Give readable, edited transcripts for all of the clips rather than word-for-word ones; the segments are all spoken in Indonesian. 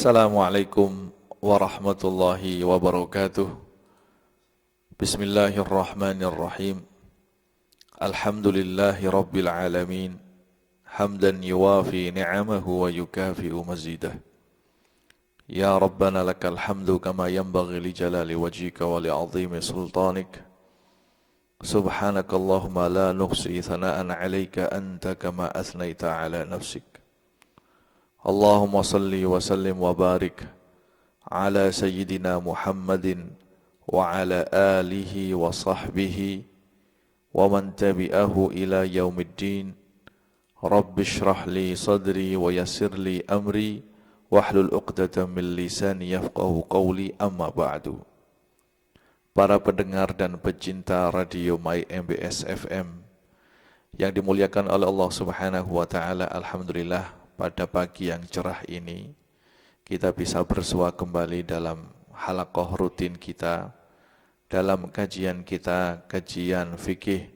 Assalamualaikum warahmatullahi wabarakatuh. Bismillahirrahmanirrahim. Alhamdulillahi rabbil alamin. Hamdan yuwafi ni'amahu wa yukafi'u mazidah. Ya Rabbana lakal hamdu kama yanbaghi li jalali wajhika wa li 'azimi sultanik. Subhanakallahumma la nuhsi thana'an 'alaika anta kama athnaita 'ala nafsik. Allahumma salli wa sallim wa barik ala sayyidina Muhammadin wa ala alihi wa sahbihi wa man tabi'ahu ila yaumiddin. Rabbi shrah li sadri wa yassir li amri wahlul 'uqdatam min lisani yafqahu qawli, amma ba'du. Para pendengar dan pecinta radio My MBS FM yang dimuliakan oleh Allah Subhanahu wa taala, alhamdulillah pada pagi yang cerah ini kita bisa bersua kembali dalam halaqah rutin kita, dalam kajian kita, kajian fikih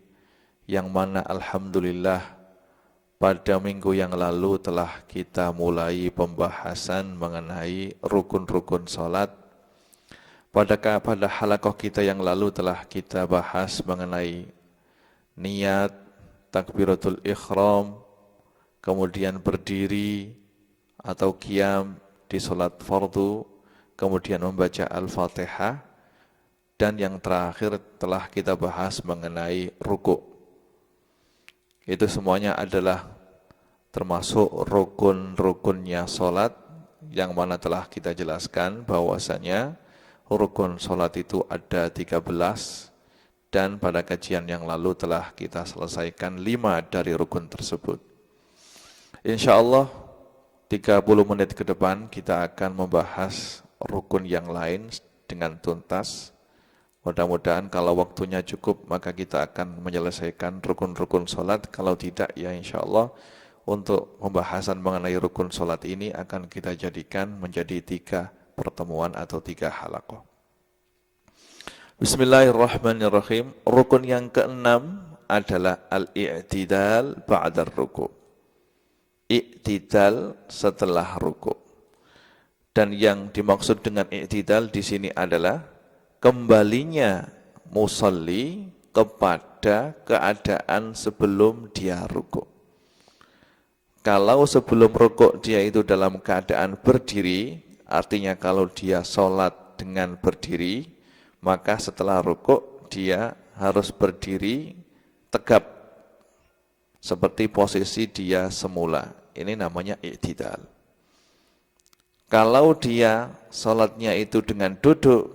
yang mana alhamdulillah pada minggu yang lalu telah kita mulai pembahasan mengenai rukun-rukun salat. Pada halaqah kita yang lalu telah kita bahas mengenai niat, takbiratul ihram, kemudian berdiri atau qiyam di salat fardu, kemudian membaca Al-Fatihah, dan yang terakhir telah kita bahas mengenai ruku'. Itu semuanya adalah termasuk rukun-rukunnya salat yang mana telah kita jelaskan bahwasanya rukun salat itu ada 13, dan pada kajian yang lalu telah kita selesaikan 5 dari rukun tersebut. InsyaAllah 30 menit ke depan kita akan membahas rukun yang lain dengan tuntas. Mudah-mudahan kalau waktunya cukup maka kita akan menyelesaikan rukun-rukun salat. Kalau tidak ya insyaAllah untuk pembahasan mengenai rukun salat ini akan kita jadikan menjadi 3 pertemuan atau 3 halaqah. Bismillahirrahmanirrahim. Rukun yang ke-6 adalah al-i'tidal ba'dar ruku'. I'tidal setelah ruku'. Dan yang dimaksud dengan i'tidal di sini adalah kembalinya musalli kepada keadaan sebelum dia ruku'. Kalau sebelum ruku' dia itu dalam keadaan berdiri, artinya kalau dia sholat dengan berdiri, maka setelah ruku' dia harus berdiri tegap seperti posisi dia semula. Ini namanya i'tidal. Kalau dia salatnya itu dengan duduk,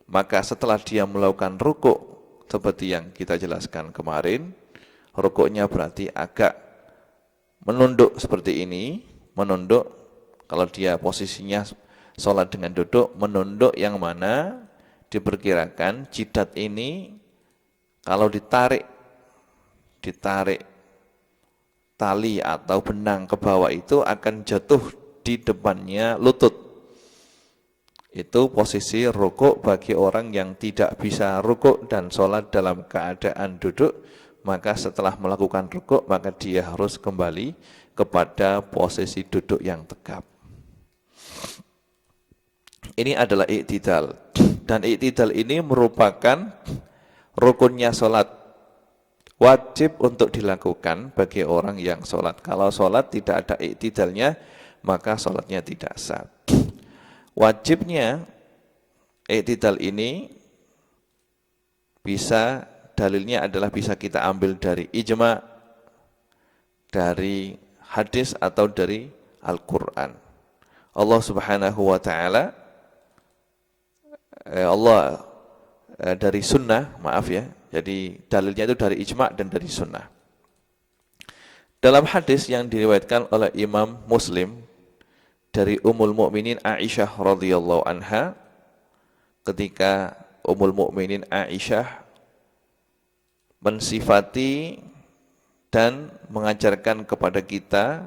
maka setelah dia melakukan rukuk seperti yang kita jelaskan kemarin, rukuknya berarti agak menunduk seperti ini, menunduk. Kalau dia posisinya salat dengan duduk, menunduk yang mana diperkirakan jidat ini kalau ditarik tali atau benang ke bawah itu akan jatuh di depannya lutut. Itu posisi rukuk bagi orang yang tidak bisa rukuk dan sholat dalam keadaan duduk, maka setelah melakukan rukuk maka dia harus kembali kepada posisi duduk yang tegap. Ini adalah i'tidal, dan i'tidal ini merupakan rukunnya sholat. Wajib untuk dilakukan bagi orang yang sholat. Kalau sholat tidak ada i'tidalnya, maka sholatnya tidak sah. Wajibnya i'tidal ini bisa, dalilnya adalah bisa kita ambil dari ijma', dari hadis atau dari Al-Quran. Allah Subhanahu wa ta'ala, dari sunnah, maaf ya, jadi dalilnya itu dari ijma' dan dari sunnah. Dalam hadis yang diriwayatkan oleh Imam Muslim dari Ummul Mukminin Aisyah radhiyallahu anha, ketika Ummul Mukminin Aisyah mensifati dan mengajarkan kepada kita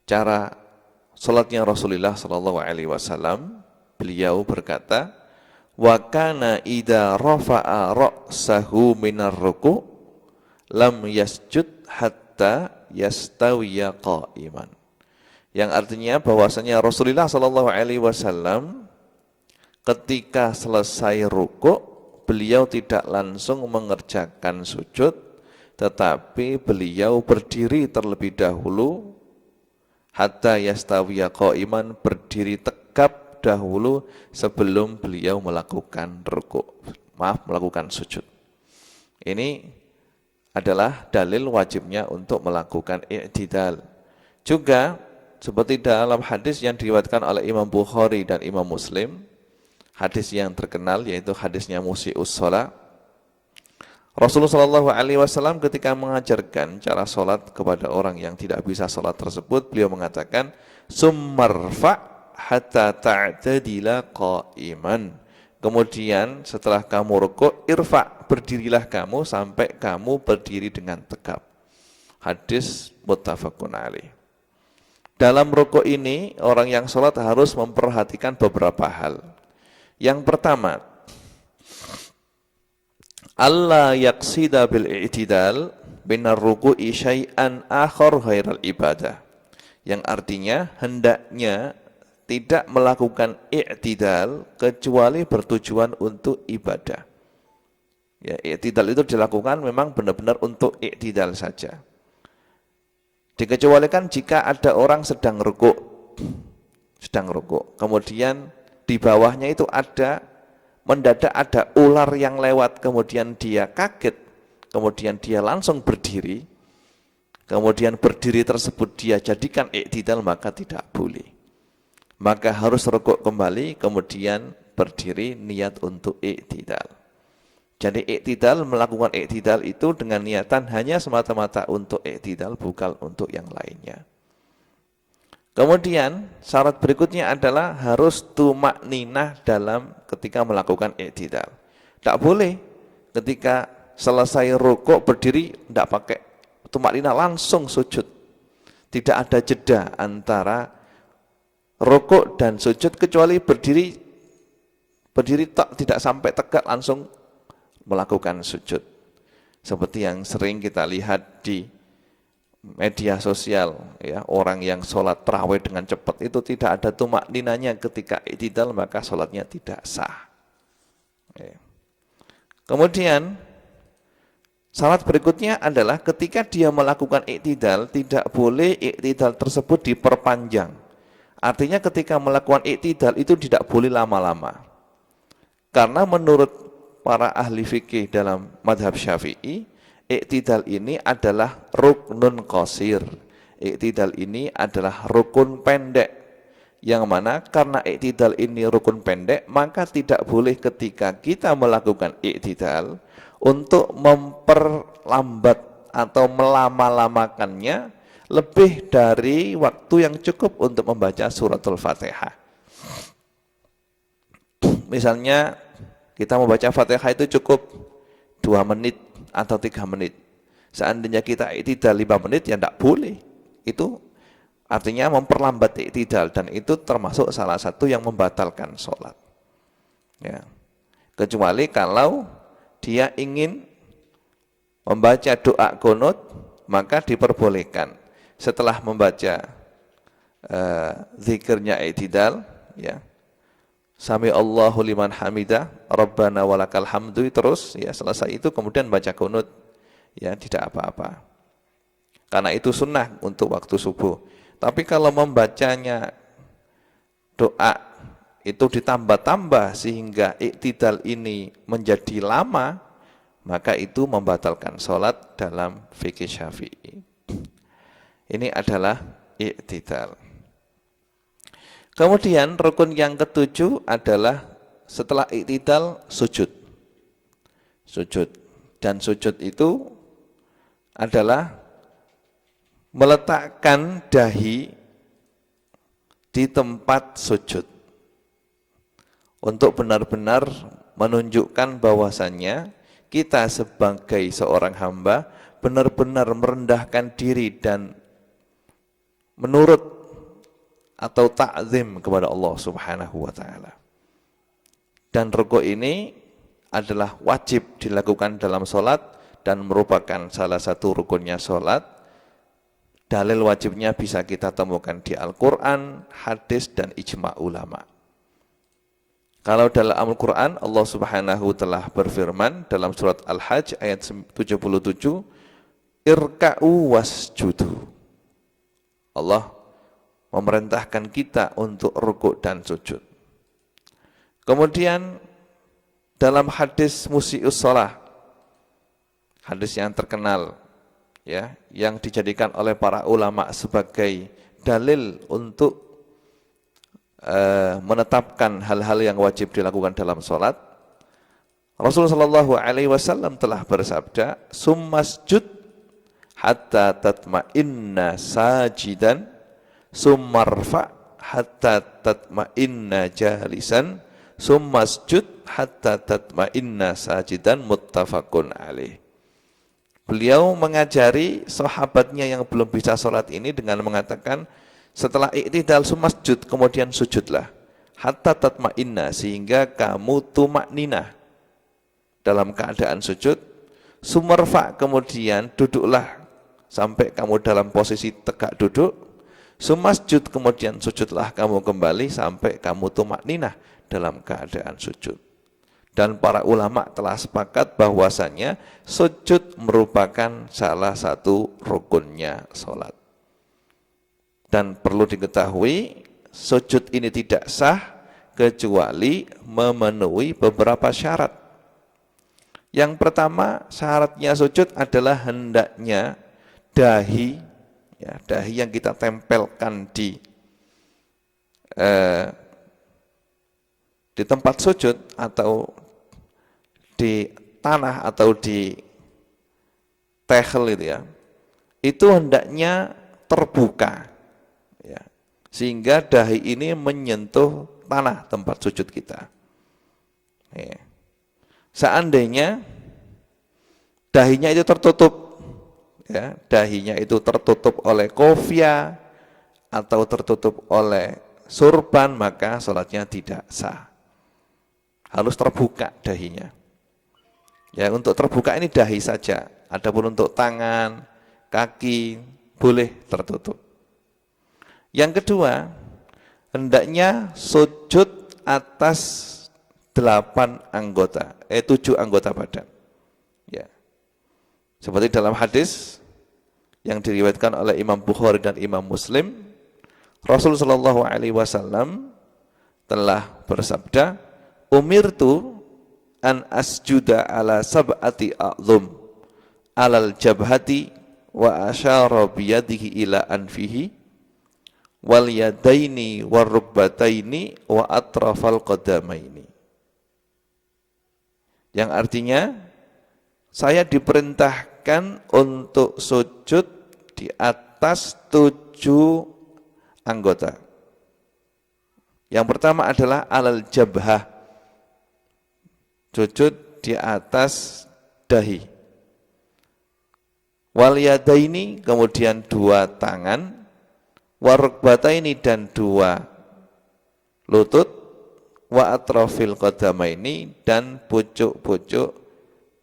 cara salatnya Rasulullah sallallahu alaihi wasallam, beliau berkata, wa kana idza rafa'a ra'sahu minar ruku' lam yasjud hatta yastawiya qa'iman. Yang artinya bahwasanya Rasulullah SAW ketika selesai rukuk, beliau tidak langsung mengerjakan sujud, tetapi beliau berdiri terlebih dahulu hatta yastawiya qa'iman, berdiri tegap dahulu sebelum beliau melakukan melakukan sujud. Ini adalah dalil wajibnya untuk melakukan i'tidal. Juga seperti dalam hadis yang diriwayatkan oleh Imam Bukhari dan Imam Muslim, hadis yang terkenal yaitu hadisnya musi'us shalah. Rasulullah SAW ketika mengajarkan cara sholat kepada orang yang tidak bisa sholat tersebut, beliau mengatakan, summarfa hatta ta'tadila qa'iman. Kemudian setelah kamu rukuk, irfa, berdirilah kamu sampai kamu berdiri dengan tegap. Hadis muttafaqun alaih. Dalam rukuk ini, orang yang sholat harus memperhatikan beberapa hal. Yang pertama, Allah yaqsida bil i'tidal binar ruku'i syai'an akhar ghairal ibadah. Yang artinya hendaknya tidak melakukan i'tidal kecuali bertujuan untuk ibadah. Ya, i'tidal itu dilakukan memang benar-benar untuk i'tidal saja. Dikecualikan jika ada orang sedang rukuk, kemudian di bawahnya itu mendadak ada ular yang lewat, kemudian dia kaget, kemudian dia langsung berdiri, kemudian berdiri tersebut dia jadikan i'tidal, maka tidak boleh. Maka harus rukuk kembali, kemudian berdiri niat untuk i'tidal. Jadi i'tidal, melakukan i'tidal itu dengan niatan hanya semata-mata untuk i'tidal, bukan untuk yang lainnya. Kemudian syarat berikutnya adalah harus tumakninah dalam ketika melakukan i'tidal. Tidak boleh ketika selesai rukuk berdiri tidak pakai tumakninah langsung sujud. Tidak ada jeda antara rukuk dan sujud, kecuali berdiri tidak sampai tegak langsung melakukan sujud. Seperti yang sering kita lihat di media sosial, ya, orang yang sholat tarawih dengan cepat itu tidak ada tumakninahnya ketika i'tidal, maka sholatnya tidak sah. Ya. Kemudian syarat berikutnya adalah ketika dia melakukan i'tidal, tidak boleh i'tidal tersebut diperpanjang. Artinya ketika melakukan i'tidal itu tidak boleh lama-lama. Karena menurut para ahli fikih dalam madhab Syafi'i, i'tidal ini adalah ruknun qasir. I'tidal ini adalah rukun pendek. Yang mana karena i'tidal ini rukun pendek, maka tidak boleh ketika kita melakukan i'tidal untuk memperlambat atau melama-lamakannya lebih dari waktu yang cukup untuk membaca suratul Fatihah. Misalnya kita membaca Fatihah itu cukup 2 menit atau 3 menit. Seandainya kita i'tidal 5 menit, ya tidak boleh. Itu artinya memperlambat i'tidal, dan itu termasuk salah satu yang membatalkan sholat. Ya. Kecuali kalau dia ingin membaca doa qunut, maka diperbolehkan setelah membaca zikirnya i'tidal, ya, Sami Allahu liman hamidah, Rabbana walakal hamdu, terus ya selesai itu kemudian baca qunut, ya tidak apa-apa. Karena itu sunnah untuk waktu subuh. Tapi kalau membacanya doa itu ditambah-tambah sehingga i'tidal ini menjadi lama, maka itu membatalkan sholat dalam fikih Syafi'i. Ini adalah i'tidal. Kemudian rukun yang ketujuh adalah setelah i'tidal sujud. Sujud. Dan sujud itu adalah meletakkan dahi di tempat sujud. Untuk benar-benar menunjukkan bahwasannya kita sebagai seorang hamba benar-benar merendahkan diri dan menurut atau ta'zim kepada Allah Subhanahu wa taala. Dan rukuk ini adalah wajib dilakukan dalam sholat dan merupakan salah satu rukunnya sholat. Dalil wajibnya bisa kita temukan di Al-Quran, hadis, dan ijma' ulama. Kalau dalam Al-Quran, Allah Subhanahu telah berfirman dalam surat Al-Hajj ayat 77, irka'u wasjudu. Allah memerintahkan kita untuk rukuk dan sujud. Kemudian dalam hadis musi'us shalah, hadis yang terkenal, ya, yang dijadikan oleh para ulama sebagai dalil untuk menetapkan hal-hal yang wajib dilakukan dalam sholat. Rasulullah Shallallahu Alaihi Wasallam telah bersabda, "Summasjud hatta tatma'inna sajidan, summarfa hatta tatma'inna jalisan, summasjud hatta tatma'inna sajidan." Muttafaqun alaih. Beliau mengajari sahabatnya yang belum bisa sholat ini dengan mengatakan, setelah i'tidal sumasjud, kemudian sujudlah. Hatta tatma'inna, sehingga kamu tumakninah dalam keadaan sujud. Sumarfa, kemudian duduklah sampai kamu dalam posisi tegak duduk. Sumasjud, kemudian sujudlah kamu kembali sampai kamu tumakninah dalam keadaan sujud. Dan para ulama telah sepakat bahwasannya sujud merupakan salah satu rukunnya sholat. Dan perlu diketahui, sujud ini tidak sah kecuali memenuhi beberapa syarat. Yang pertama, syaratnya sujud adalah hendaknya dahi, ya, dahi yang kita tempelkan di tempat sujud atau di tanah atau di tehel itu ya, itu hendaknya terbuka. Sehingga dahi ini menyentuh tanah tempat sujud kita. Seandainya dahinya itu tertutup, ya, dahinya itu tertutup oleh kofia atau tertutup oleh surban, maka sholatnya tidak sah. Harus terbuka dahinya. Ya, untuk terbuka ini dahi saja. Adapun untuk tangan, kaki boleh tertutup. Yang kedua, hendaknya sujud atas 8 anggota, 7 anggota badan. Ya. Seperti dalam hadis yang diriwayatkan oleh Imam Bukhari dan Imam Muslim, Rasulullah Shallallahu Alaihi Wasallam telah bersabda, "Umirtu an asjuda ala sab'ati a'zum, alal jabhati wa asyara biyadihi ila anfihi, wal yadaini warukbataini wa atrafal qadamaini." Yang artinya, saya diperintahkan untuk sujud di atas 7 anggota. Yang pertama adalah alal jabhah, sujud di atas dahi. Wal yadaini, kemudian 2 tangan. Warukbataini, dan 2 lutut. Wa atrafil qadamaini, dan pucuk-pucuk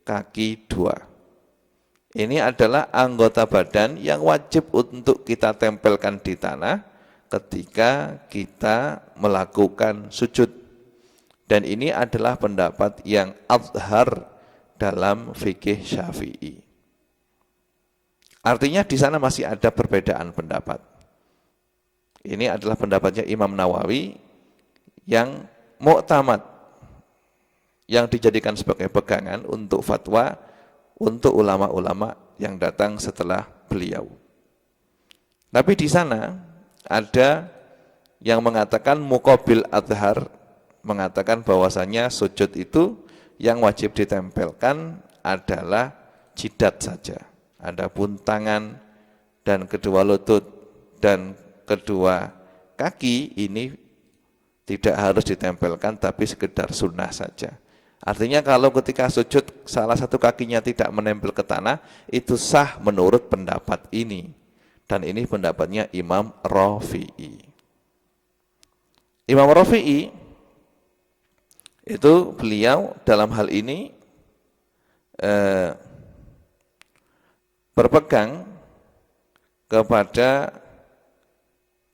kaki 2. Ini adalah anggota badan yang wajib untuk kita tempelkan di tanah ketika kita melakukan sujud. Dan ini adalah pendapat yang azhar dalam fikih Syafi'i. Artinya di sana masih ada perbedaan pendapat. Ini adalah pendapatnya Imam Nawawi yang muktamad, yang dijadikan sebagai pegangan untuk fatwa untuk ulama-ulama yang datang setelah beliau. Tapi di sana ada yang mengatakan muqabil azhar, mengatakan bahwasanya sujud itu yang wajib ditempelkan adalah jidat saja. Adapun tangan dan kedua lutut dan kedua kaki ini tidak harus ditempelkan, tapi sekedar sunnah saja. Artinya kalau ketika sujud salah satu kakinya tidak menempel ke tanah, itu sah menurut pendapat ini. Dan ini pendapatnya Imam Rafi'i. Imam Rafi'i itu beliau dalam hal ini berpegang kepada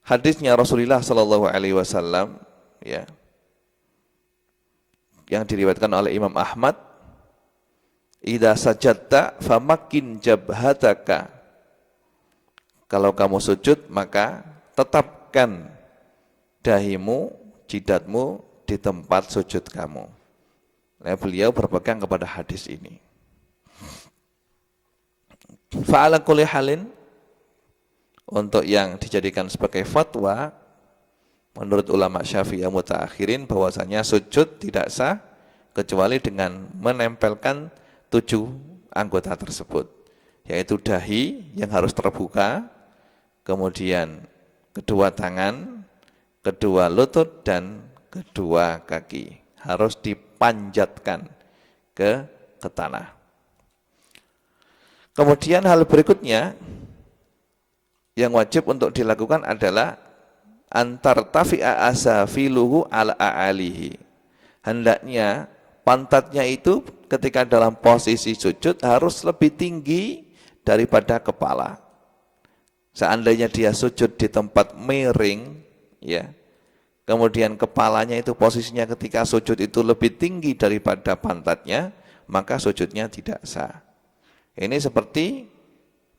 hadisnya Rasulullah sallallahu alaihi wasallam ya, yang diriwayatkan oleh Imam Ahmad, idza sajadta famakkin jabhataka, kalau kamu sujud maka tetapkan dahimu, jidatmu di tempat sujud kamu. Nah, beliau berpegang kepada hadis ini. Fa'ala kulli halin, untuk yang dijadikan sebagai fatwa menurut ulama Syafi'iyah mutaakhirin bahwasanya sujud tidak sah kecuali dengan menempelkan 7 anggota tersebut, yaitu dahi yang harus terbuka, kemudian kedua tangan, kedua lutut, dan kedua kaki harus dipanjatkan ke tanah. Kemudian hal berikutnya yang wajib untuk dilakukan adalah antar tafi'a asafiluhu ala a'alihi. Hendaknya pantatnya itu ketika dalam posisi sujud harus lebih tinggi daripada kepala. Seandainya dia sujud di tempat miring, ya, kemudian kepalanya itu posisinya ketika sujud itu lebih tinggi daripada pantatnya, maka sujudnya tidak sah. Ini seperti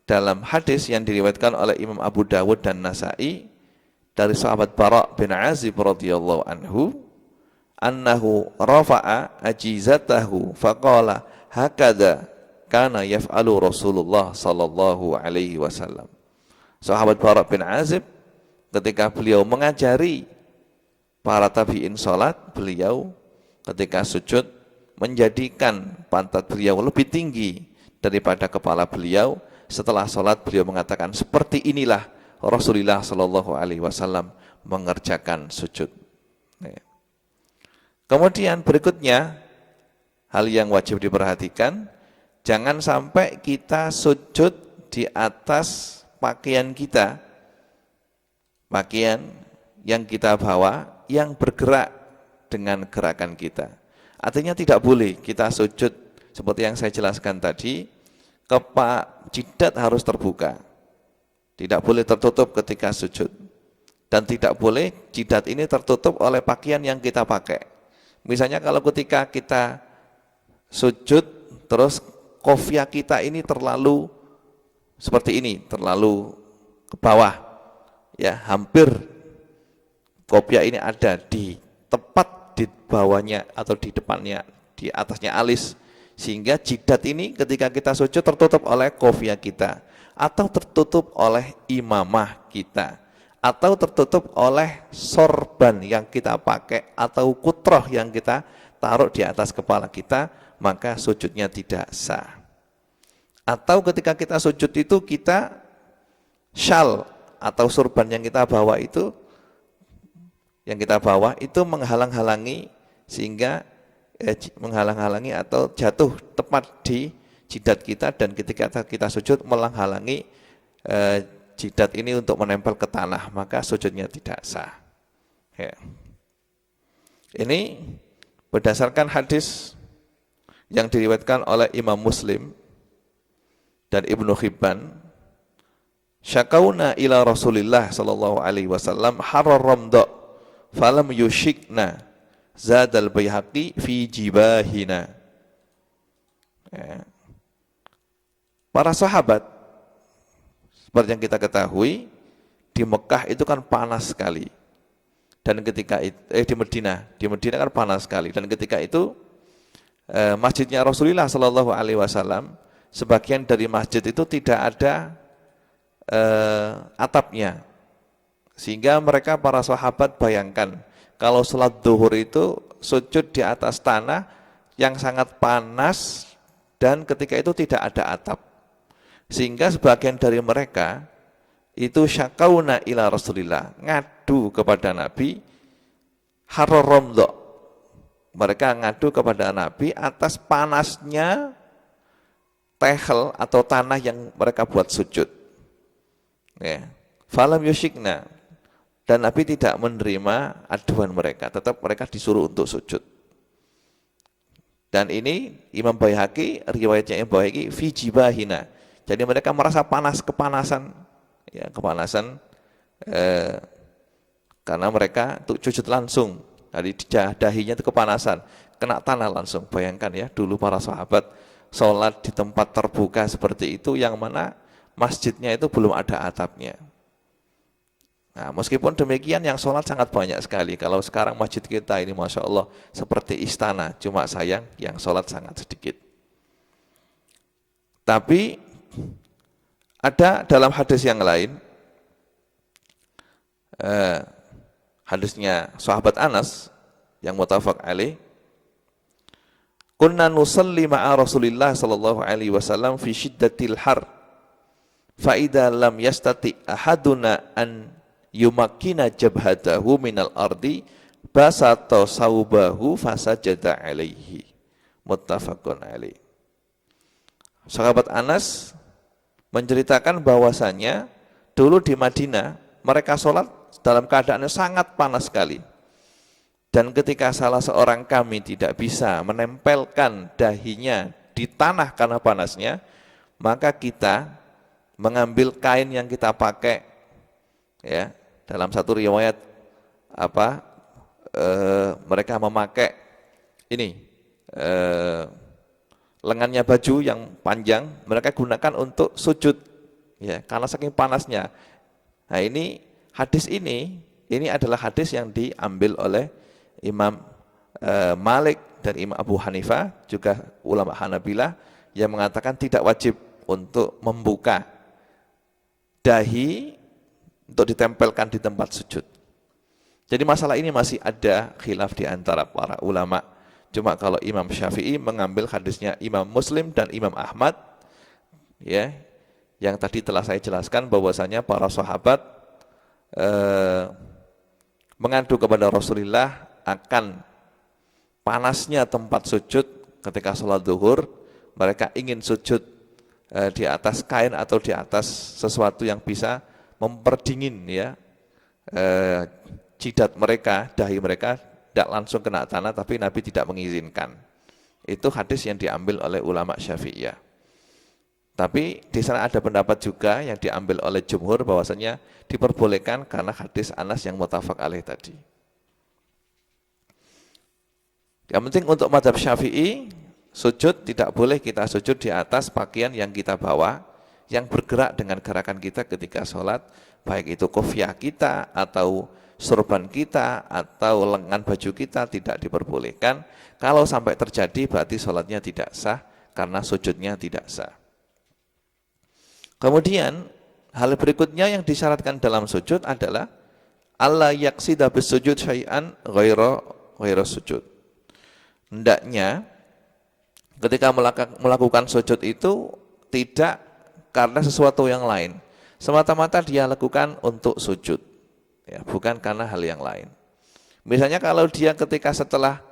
dalam hadis yang diriwayatkan oleh Imam Abu Dawud dan Nasa'i dari sahabat Bara' bin Azib radhiyallahu anhu, annahu rafa'a ajizatahu faqala hakadha kana yaf'alu Rasulullah sallallahu alaihi wasallam. Sahabat Bara' bin Azib ketika beliau mengajari para tabi'in salat, beliau ketika sujud menjadikan pantat beliau lebih tinggi daripada kepala beliau. Setelah sholat beliau mengatakan, seperti inilah Rasulullah sallallahu alaihi wasallam mengerjakan sujud. Kemudian berikutnya, hal yang wajib diperhatikan, jangan sampai kita sujud di atas pakaian kita, pakaian yang kita bawa yang bergerak dengan gerakan kita. Artinya tidak boleh kita sujud seperti yang saya jelaskan tadi, jidat harus terbuka, tidak boleh tertutup ketika sujud, dan tidak boleh jidat ini tertutup oleh pakaian yang kita pakai. Misalnya kalau ketika kita sujud terus kofiah kita ini terlalu seperti ini, terlalu ke bawah, ya, hampir kopiah ini ada di tepat di bawahnya atau di depannya, di atasnya alis, sehingga jidat ini ketika kita sujud tertutup oleh kofiah kita, atau tertutup oleh imamah kita, atau tertutup oleh sorban yang kita pakai, atau kutroh yang kita taruh di atas kepala kita, maka sujudnya tidak sah. Atau ketika kita sujud itu kita syal atau sorban yang kita bawa itu menghalang-halangi, sehingga menghalang-halangi atau jatuh tepat di jidat kita, dan ketika kita sujud menghalangi jidat ini untuk menempel ke tanah, maka sujudnya tidak sah. Ya. Ini berdasarkan hadis yang diriwayatkan oleh Imam Muslim dan Ibnu Hibban, syakauna ila Rasulillah sallallahu alaihi wasallam harar ramda falam yushikna zadal Baihaqi fi jibahina. Ya. Para sahabat seperti yang kita ketahui di Mekah itu kan panas sekali, dan ketika di Madinah kan panas sekali, dan ketika itu masjidnya Rasulullah sallallahu alaihi wasallam, sebagian dari masjid itu tidak ada atapnya, sehingga mereka para sahabat bayangkan kalau sholat zuhur itu sujud di atas tanah yang sangat panas, dan ketika itu tidak ada atap, sehingga sebagian dari mereka itu syakauna ila Rasulillah, ngadu kepada Nabi, haroromdo, mereka ngadu kepada Nabi atas panasnya tehel atau tanah yang mereka buat sujud. Ya. Falam yushikna, dan Nabi tidak menerima aduan mereka, tetap mereka disuruh untuk sujud. Dan ini Imam Baihaqi, riwayatnya Imam Baihaqi fi jibahina, jadi mereka merasa kepanasan, ya, kepanasan karena mereka untuk sujud langsung, dari dahinya itu kepanasan, kena tanah langsung. Bayangkan ya, dulu para sahabat sholat di tempat terbuka seperti itu, yang mana masjidnya itu belum ada atapnya. Nah, meskipun demikian yang sholat sangat banyak sekali. Kalau sekarang masjid kita ini Masya Allah seperti istana, cuma sayang yang sholat sangat sedikit. Tapi ada dalam hadis yang lain, hadisnya sahabat Anas yang muttafaq alaih, kunna nusalli ma'a Rasulillah sallallahu alaihi wasallam fi syiddatil har fa idza lam yastati ahaduna an yumakkina jabhatahu minal ardi basata saubahu fasajada alaihi, muttafaqun alaih. Sahabat Anas menceritakan bahwasanya dulu di Madinah mereka sholat dalam keadaannya sangat panas sekali. Dan ketika salah seorang kami tidak bisa menempelkan dahinya di tanah karena panasnya, maka kita mengambil kain yang kita pakai, ya, dalam satu riwayat mereka memakai ini lengannya baju yang panjang, mereka gunakan untuk sujud, ya, karena saking panasnya. Nah, ini hadis ini adalah hadis yang diambil oleh Imam Malik dan Imam Abu Hanifah, juga ulama Hanabilah, yang mengatakan tidak wajib untuk membuka dahi untuk ditempelkan di tempat sujud. Jadi masalah ini masih ada khilaf di antara para ulama. Cuma kalau Imam Syafi'i mengambil hadisnya Imam Muslim dan Imam Ahmad, ya, yang tadi telah saya jelaskan bahwasanya para sahabat mengadu kepada Rasulullah akan panasnya tempat sujud ketika sholat zuhur. Mereka ingin sujud di atas kain atau di atas sesuatu yang bisa memperdingin, ya, jidat mereka, dahi mereka tidak langsung kena tanah, tapi Nabi tidak mengizinkan. Itu hadis yang diambil oleh ulama Syafi'iyah. Tapi di sana ada pendapat juga yang diambil oleh jumhur bahwasanya diperbolehkan karena hadis Anas yang muttafaq alaih tadi. Yang penting untuk mazhab Syafi'i, sujud tidak boleh kita sujud di atas pakaian yang kita bawa, yang bergerak dengan gerakan kita ketika sholat, baik itu kofiah kita atau sorban kita atau lengan baju kita, tidak diperbolehkan. Kalau sampai terjadi berarti sholatnya tidak sah karena sujudnya tidak sah. Kemudian hal berikutnya yang disyaratkan dalam sujud adalah alla yaqsida bisujud syai'an ghaira sujud. Hendaknya ketika melakukan sujud itu tidak karena sesuatu yang lain, semata-mata dia lakukan untuk sujud, ya, bukan karena hal yang lain. Misalnya kalau dia ketika setelah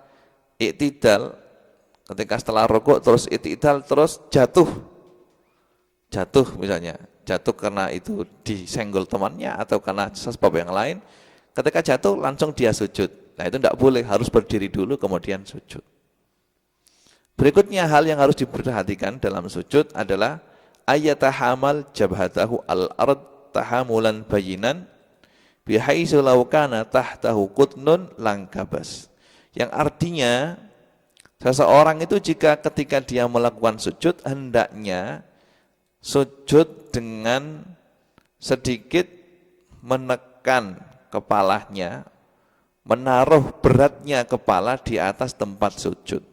i'tidal, ketika setelah rukuk terus i'tidal terus jatuh misalnya, jatuh karena itu disenggol temannya atau karena sebab yang lain, ketika jatuh langsung dia sujud. Nah, itu tidak boleh, harus berdiri dulu kemudian sujud. Berikutnya hal yang harus diperhatikan dalam sujud adalah ayatahamal jabhatahu al-ard tahamulan bayinan bihaitsu law kana tahtahu qutnun langkabas. Yang artinya seseorang itu jika ketika dia melakukan sujud hendaknya sujud dengan sedikit menekan kepalanya, menaruh beratnya kepala di atas tempat sujud.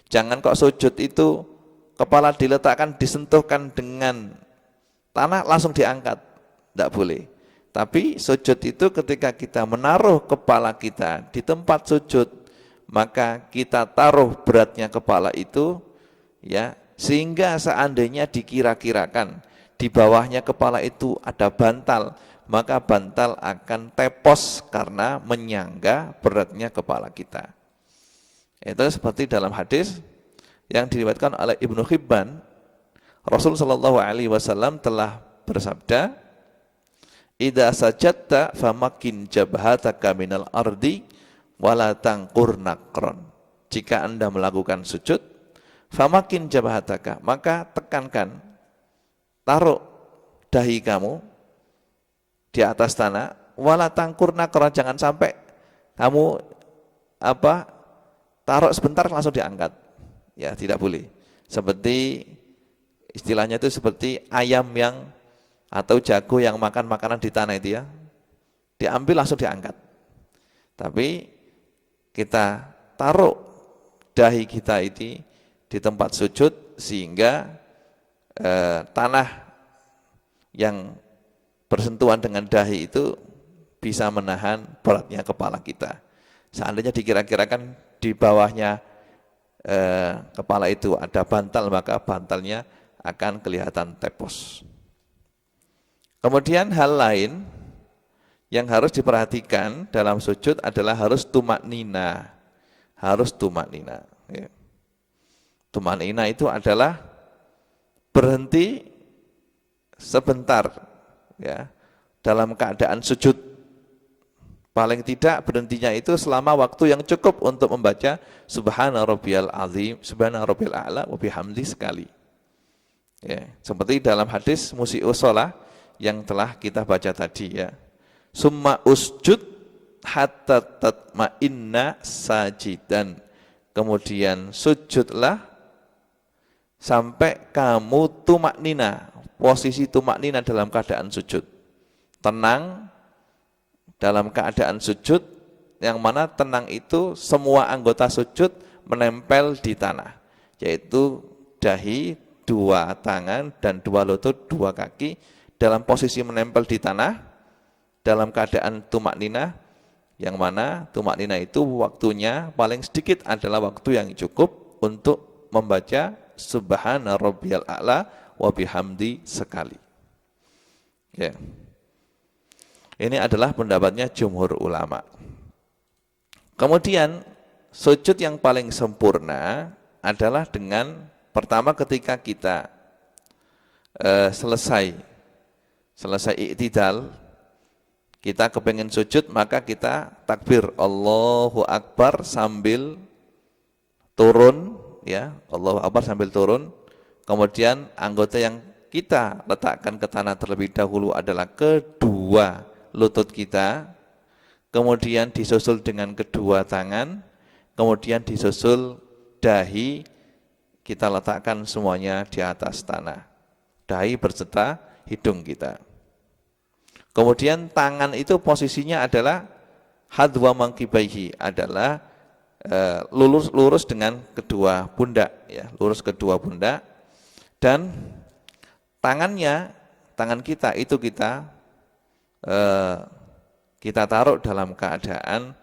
Jangan kok sujud itu kepala diletakkan, disentuhkan dengan tanah langsung diangkat, tidak boleh. Tapi sujud itu ketika kita menaruh kepala kita di tempat sujud, maka kita taruh beratnya kepala itu, ya, sehingga seandainya dikira-kirakan di bawahnya kepala itu ada bantal, maka bantal akan tepos karena menyangga beratnya kepala kita. Itu seperti dalam hadis yang diriwayatkan oleh Ibnu Hibban, Rasul sallallahu alaihi wasallam telah bersabda, "Idza sajadta famakin jabhataka minal ardi wala tangqur naqran." Jika Anda melakukan sujud, famakin jabhataka, maka tekankan, taruh dahi kamu di atas tanah, wala tangkur nakra, jangan sampai kamu taruh sebentar langsung diangkat. Ya, tidak boleh. Seperti istilahnya itu seperti ayam yang atau jago yang makan makanan di tanah itu ya. Diambil langsung diangkat. Tapi kita taruh dahi kita ini di tempat sujud sehingga tanah yang bersentuhan dengan dahi itu bisa menahan beratnya kepala kita. Seandainya dikira-kirakan di bawahnya kepala itu ada bantal, maka bantalnya akan kelihatan tepos. Kemudian hal lain yang harus diperhatikan dalam sujud adalah harus tumak nina. Harus tumak nina. Ya. Tumak nina itu adalah berhenti sebentar ya dalam keadaan sujud. Paling tidak berhentinya itu selama waktu yang cukup untuk membaca Subhana rabbiyal azim, Subhana rabbiyal a'la wa bihamdi sekali. Ya, seperti dalam hadis musii'us shalah yang telah kita baca tadi ya. Summa usjud hatta tatma'inna sajidan. Kemudian sujudlah sampai kamu tumak nina. Posisi tumak nina dalam keadaan sujud. Tenang dalam keadaan sujud, yang mana tenang itu semua anggota sujud menempel di tanah, yaitu dahi, dua tangan, dan dua lutut, dua kaki dalam posisi menempel di tanah dalam keadaan tumak nina, yang mana tumak nina itu waktunya paling sedikit adalah waktu yang cukup untuk membaca Subhana rabbiyal a'la wa bihamdi sekali. Ya. Ini adalah pendapatnya jumhur ulama. Kemudian sujud yang paling sempurna adalah dengan pertama ketika kita selesai i'tidal, kita kepengen sujud, maka kita takbir Allahu Akbar sambil turun ya, Allahu Akbar sambil turun. Kemudian anggota yang kita letakkan ke tanah terlebih dahulu adalah kedua lutut kita, kemudian disusul dengan kedua tangan, kemudian disusul dahi, kita letakkan semuanya di atas tanah. Dahi berserta hidung kita. Kemudian tangan itu posisinya adalah hadwa mangkibaihi, adalah lurus dengan kedua pundak ya, lurus kedua pundak, dan tangan kita itu kita taruh dalam keadaan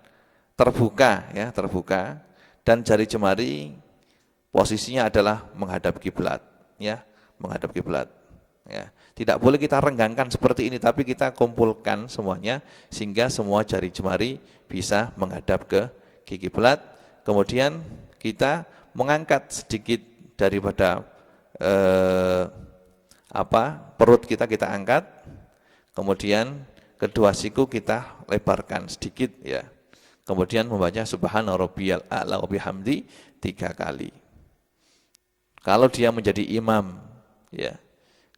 terbuka ya, terbuka, dan jari jemari posisinya adalah menghadap kiblat ya, menghadap kiblat ya. Tidak boleh kita renggangkan seperti ini, tapi kita kumpulkan semuanya sehingga semua jari jemari bisa menghadap ke kiblat. Kemudian kita mengangkat sedikit daripada perut kita angkat. Kemudian kedua siku kita lebarkan sedikit ya. Kemudian membaca Subhana rabbiyal a'la wa bihamdi 3 kali. Kalau dia menjadi imam ya.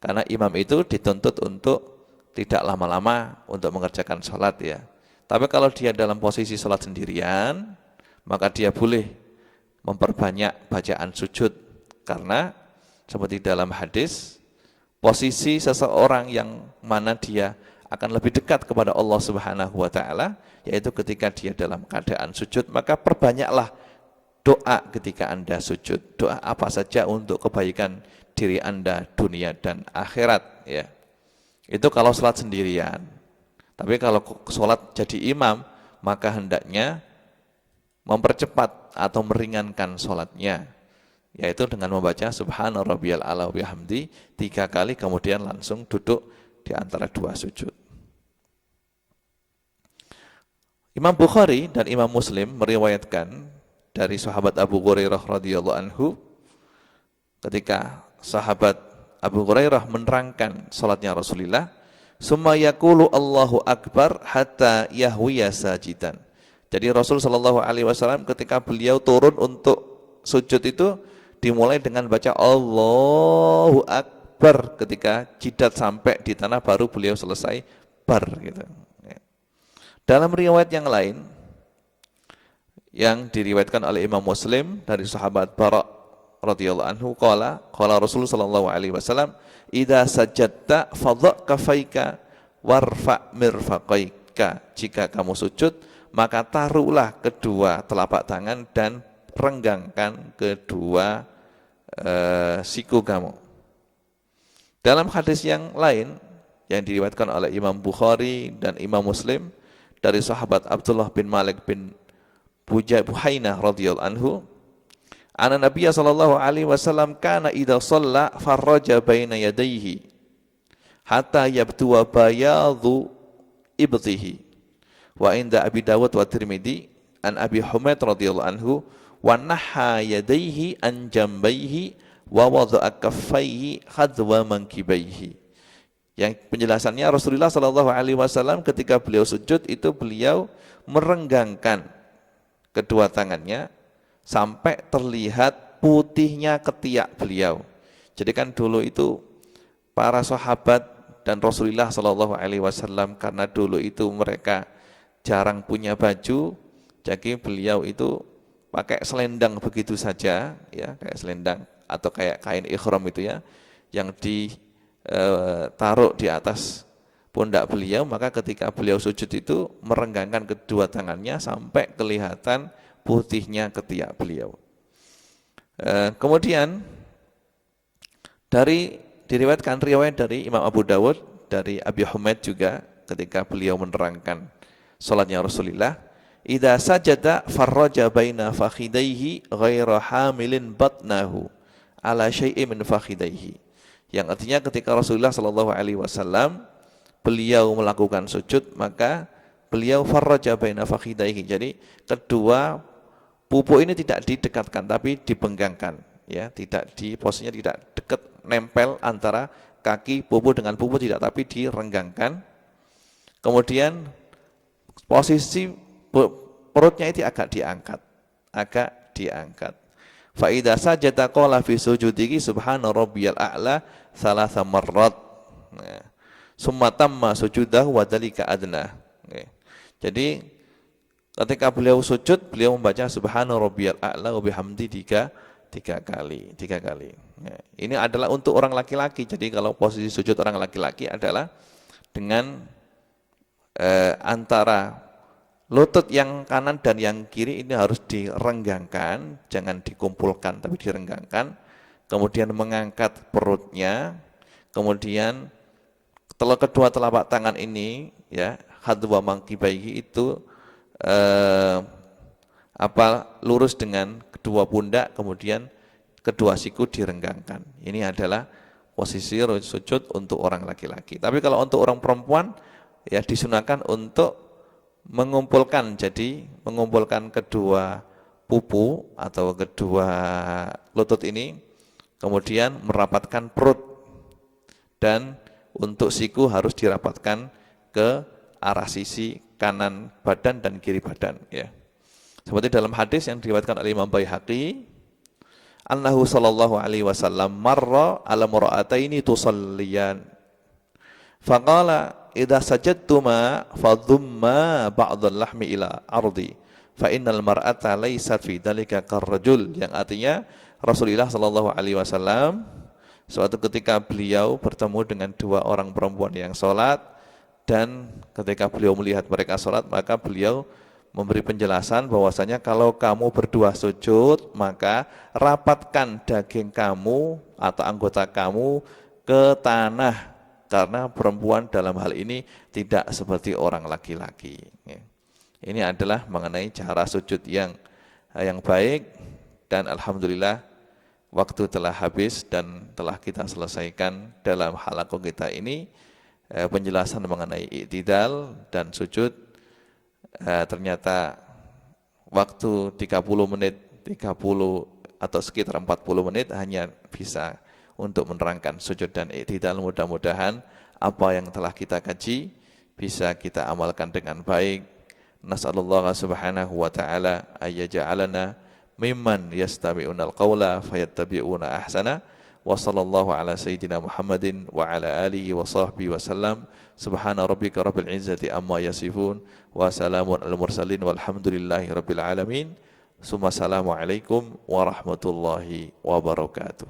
Karena imam itu dituntut untuk tidak lama-lama untuk mengerjakan sholat ya. Tapi kalau dia dalam posisi sholat sendirian, maka dia boleh memperbanyak bacaan sujud. Karena seperti dalam hadis, posisi seseorang yang mana dia akan lebih dekat kepada Allah Subhanahu wa taala, yaitu ketika dia dalam keadaan sujud, maka perbanyaklah doa ketika Anda sujud. Doa apa saja untuk kebaikan diri Anda dunia dan akhirat ya. Itu kalau sholat sendirian. Tapi kalau sholat jadi imam, maka hendaknya mempercepat atau meringankan sholatnya, yaitu dengan membaca Subhana rabbiyal a'la wa bihamdi 3 kali, kemudian langsung duduk di antara dua sujud. Imam Bukhari dan Imam Muslim meriwayatkan dari sahabat Abu Hurairah radhiyallahu anhu, ketika sahabat Abu Hurairah menerangkan salatnya Rasulullah, summa yaqulu Allahu akbar hatta yahwiya sajidan. Jadi Rasul sallallahu alaihi wasallam ketika beliau turun untuk sujud itu dimulai dengan baca Allahu akbar, ketika jidat sampai di tanah baru beliau selesai akbar gitu. Dalam riwayat yang lain yang diriwayatkan oleh Imam Muslim dari sahabat Bara radhiyallahu anhu qala Rasul sallallahu alaihi wasallam idza sajadta fadha kafaika warfa mirfaqaika, jika kamu sujud maka taruhlah kedua telapak tangan dan renggangkan kedua siku kamu. Dalam hadis yang lain yang diriwayatkan oleh Imam Bukhari dan Imam Muslim dari sahabat Abdullah bin Malik bin Buhainah radhiyallahu anhu, anna Nabiy sallallahu alaihi wasallam kana idza shalla farraja baina yadayhi hatta yabdu bayadhu ibtihi. Wa inda Abi Dawud wa Tirmidzi an Abi Humaid radhiyallahu anhu wa naha yadayhi an jambayhi wa wada'a kaffaihi hadwa mankibaihi. Yang penjelasannya Rasulullah sallallahu alaihi wasallam ketika beliau sujud itu beliau merenggangkan kedua tangannya sampai terlihat putihnya ketiak beliau. Jadi kan dulu itu para sahabat dan Rasulullah sallallahu alaihi wasallam karena dulu itu mereka jarang punya baju, jadi beliau itu pakai selendang begitu saja, ya kayak selendang atau kayak kain ihram itu ya, yang ditaruh di atas pundak beliau. Maka ketika beliau sujud itu merenggangkan kedua tangannya sampai kelihatan putihnya ketiak beliau. Kemudian diriwayatkan riwayat dari Imam Abu Dawud dari Abi Humaid juga ketika beliau menerangkan salatnya Rasulullah, idza sajada farraja baina fakhidaihi ghaira hamilin batnahu ala syai'in min fakhidaihi. Yang artinya ketika Rasulullah sallallahu alaihi wasallam beliau melakukan sujud, maka beliau farraja baina fakhidaihi. Jadi kedua pupuk ini tidak didekatkan tapi dibenggangkan, ya, posisinya tidak dekat nempel antara kaki pupuk dengan pupuk, tidak, tapi direnggangkan. Kemudian posisi perutnya itu agak diangkat. Fa idza sajada qala fi sujudihi subhana rabbiyal a'la thalatha marrat. Summa tamma sujudahu wa dzalika adna. Jadi ketika beliau sujud, beliau membaca subhana rabbiyal a'la wa bihamdi tiga kali. Ini adalah untuk orang laki-laki. Jadi kalau posisi sujud orang laki-laki adalah dengan antara lutut yang kanan dan yang kiri ini harus direnggangkan, jangan dikumpulkan tapi direnggangkan. Kemudian mengangkat perutnya, kemudian kedua telapak tangan ini, ya, hadwa mankibaihi itu lurus dengan kedua pundak, kemudian kedua siku direnggangkan. Ini adalah posisi sujud untuk orang laki-laki. Tapi kalau untuk orang perempuan, ya, disunahkan untuk mengumpulkan kedua pupu atau kedua lutut ini, kemudian merapatkan perut, dan untuk siku harus dirapatkan ke arah sisi kanan badan dan kiri badan, ya. Seperti dalam hadis yang diriwayatkan oleh Imam Baihaqi, annahu sallallahu alaihi wasallam marra ala mar'ataini tusalliyan faqala idza sajadtuma fadhumma ba'dal lahmi ila ardi fa innal mar'ata laysat fi dzalika karrajul. Yang artinya Rasulullah sallallahu alaihi wasallam suatu ketika beliau bertemu dengan dua orang perempuan yang salat, dan ketika beliau melihat mereka salat, maka beliau memberi penjelasan bahwasanya kalau kamu berdua sujud, maka rapatkan daging kamu atau anggota kamu ke tanah, karena perempuan dalam hal ini tidak seperti orang laki-laki. Ini adalah mengenai cara sujud yang baik, dan alhamdulillah waktu telah habis dan telah kita selesaikan dalam halaqah kita ini penjelasan mengenai i'tidal dan sujud. Ternyata waktu 30 menit, 30 atau sekitar 40 menit hanya bisa untuk menerangkan sujud dan i'tidal. Mudah-mudahan apa yang telah kita kaji bisa kita amalkan dengan baik. Nas'alullah subhanahu wa ta'ala ayyaja'alana mimman yastami'unal qawla fayattabi'una ahsana Wa sallallahu ala sayyidina Muhammadin wa ala alihi wa sahbihi wasallam. Subhana rabbika rabbil izzati amma yasifun. Wa salamun al mursalin walhamdulillahi rabbil alamin. Assalamualaikum warahmatullahi wabarakatuh.